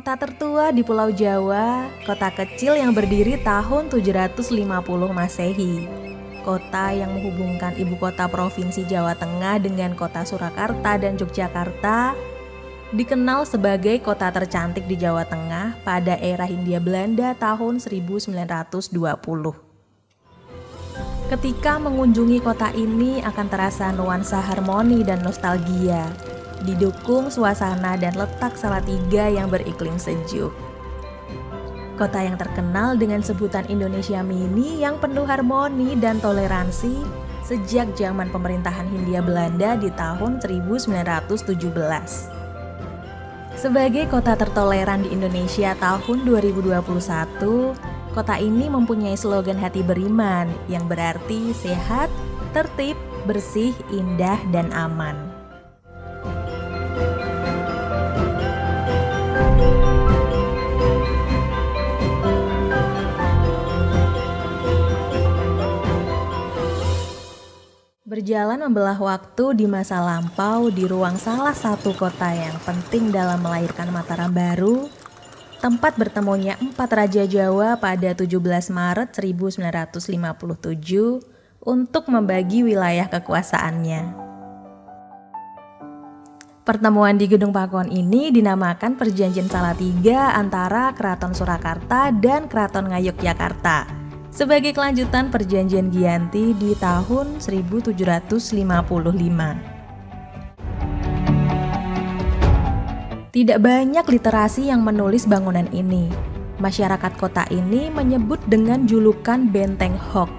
Kota tertua di Pulau Jawa, kota kecil yang berdiri tahun 750 Masehi. Kota yang menghubungkan ibu kota Provinsi Jawa Tengah dengan kota Surakarta dan Yogyakarta, dikenal sebagai kota tercantik di Jawa Tengah pada era Hindia Belanda tahun 1920. Ketika mengunjungi kota ini akan terasa nuansa harmoni dan nostalgia, didukung suasana dan letak Salatiga yang beriklim sejuk. Kota yang terkenal dengan sebutan Indonesia Mini yang penuh harmoni dan toleransi sejak zaman pemerintahan Hindia Belanda di tahun 1917. Sebagai kota tertoleran di Indonesia tahun 2021, kota ini mempunyai slogan Hati Beriman yang berarti sehat, tertib, bersih, indah, dan aman. Berjalan membelah waktu di masa lampau di ruang salah satu kota yang penting dalam melahirkan Mataram baru, tempat bertemunya 4 Raja Jawa pada 17 Maret 1957 untuk membagi wilayah kekuasaannya. Pertemuan di Gedung Pakuan ini dinamakan Perjanjian Salatiga antara Keraton Surakarta dan Keraton Ngayogyakarta sebagai kelanjutan Perjanjian Giyanti di tahun 1755. Tidak banyak literasi yang menulis bangunan ini. Masyarakat kota ini menyebut dengan julukan Benteng Hok,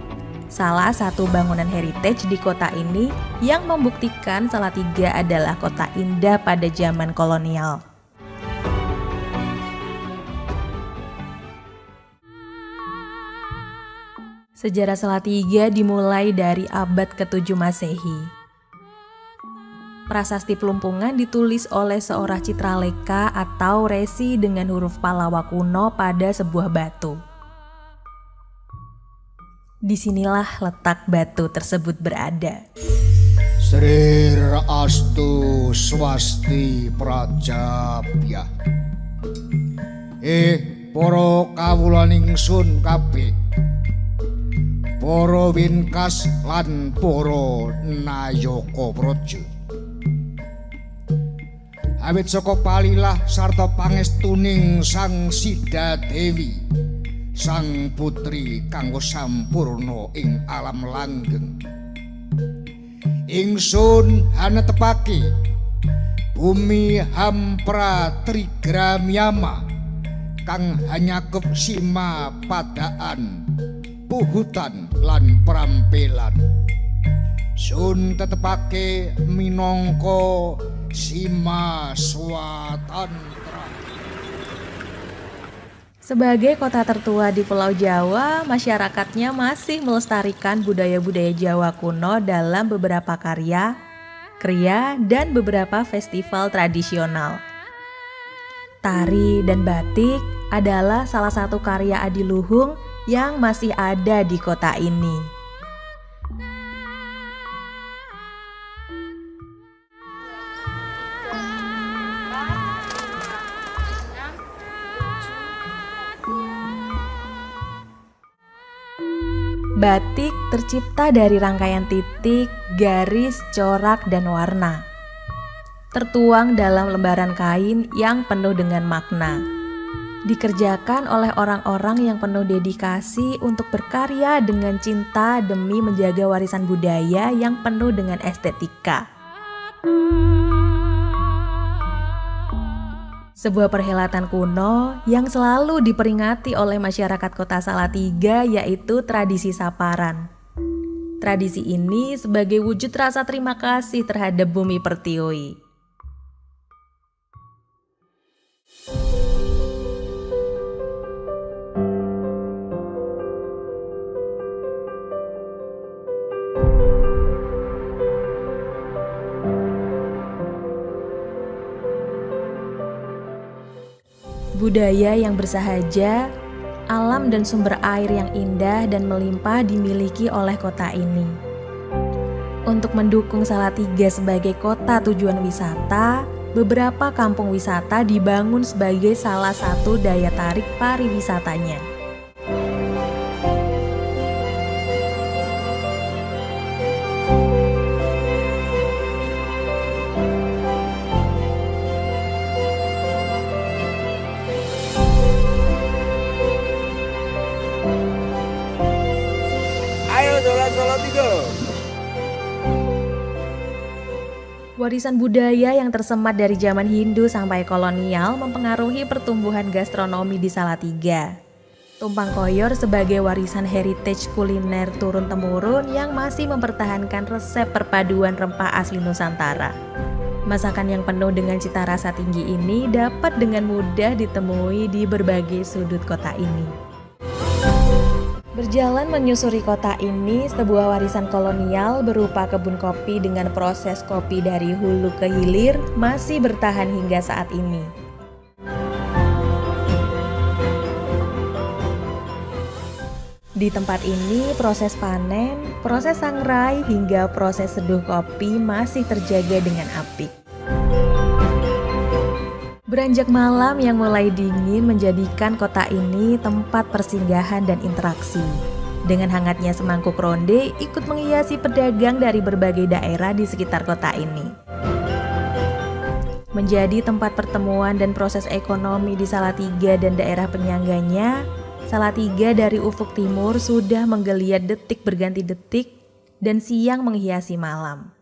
salah satu bangunan heritage di kota ini yang membuktikan Salatiga adalah kota indah pada zaman kolonial. Sejarah Salatiga dimulai dari abad ke-7 Masehi. Prasasti Pelumpungan ditulis oleh seorang citraleka atau resi dengan huruf Pallawa kuno pada sebuah batu. Disinilah letak batu tersebut berada. Srir astu swasti prajabya. Para kawula ingsun kabeh, para winkas lan para nayaka praja. Awit saka palilah sarta pangestuning Sang Sida Dewi, sang putri kanggo sampurna ing alam langgeng, ingsun hanetepake bumi hampra trigramyama kang hanyakep sima padaan puhutan lan prampelan. Sun tetepake minangka sima swatantra. Sebagai kota tertua di Pulau Jawa, masyarakatnya masih melestarikan budaya-budaya Jawa kuno dalam beberapa karya, kriya, dan beberapa festival tradisional. Tari dan batik adalah salah satu karya adiluhung yang masih ada di kota ini. Batik tercipta dari rangkaian titik, garis, corak, dan warna. Tertuang dalam lembaran kain yang penuh dengan makna. Dikerjakan oleh orang-orang yang penuh dedikasi untuk berkarya dengan cinta demi menjaga warisan budaya yang penuh dengan estetika. Sebuah perhelatan kuno yang selalu diperingati oleh masyarakat kota Salatiga yaitu tradisi Saparan. Tradisi ini sebagai wujud rasa terima kasih terhadap Bumi Pertiwi. Budaya yang bersahaja, alam dan sumber air yang indah dan melimpah dimiliki oleh kota ini. Untuk mendukung Salatiga sebagai kota tujuan wisata, Beberapa kampung wisata dibangun sebagai salah satu daya tarik pariwisatanya. Ayo dolan Solo Tigo. Warisan budaya yang tersemat dari zaman Hindu sampai kolonial mempengaruhi pertumbuhan gastronomi di Salatiga. Tumpang Koyor sebagai warisan heritage kuliner turun-temurun yang masih mempertahankan resep perpaduan rempah asli Nusantara. Masakan yang penuh dengan cita rasa tinggi ini dapat dengan mudah ditemui di berbagai sudut kota ini. Berjalan menyusuri kota ini, sebuah warisan kolonial berupa kebun kopi dengan proses kopi dari hulu ke hilir masih bertahan hingga saat ini. Di tempat ini, proses panen, proses sangrai, hingga proses seduh kopi masih terjaga dengan apik. Beranjak malam yang mulai dingin menjadikan kota ini tempat persinggahan dan interaksi. Dengan hangatnya semangkuk ronde ikut menghiasi pedagang dari berbagai daerah di sekitar kota ini. Menjadi tempat pertemuan dan proses ekonomi di Salatiga dan daerah penyangganya, Salatiga dari ufuk timur sudah menggeliat detik berganti detik dan siang menghiasi malam.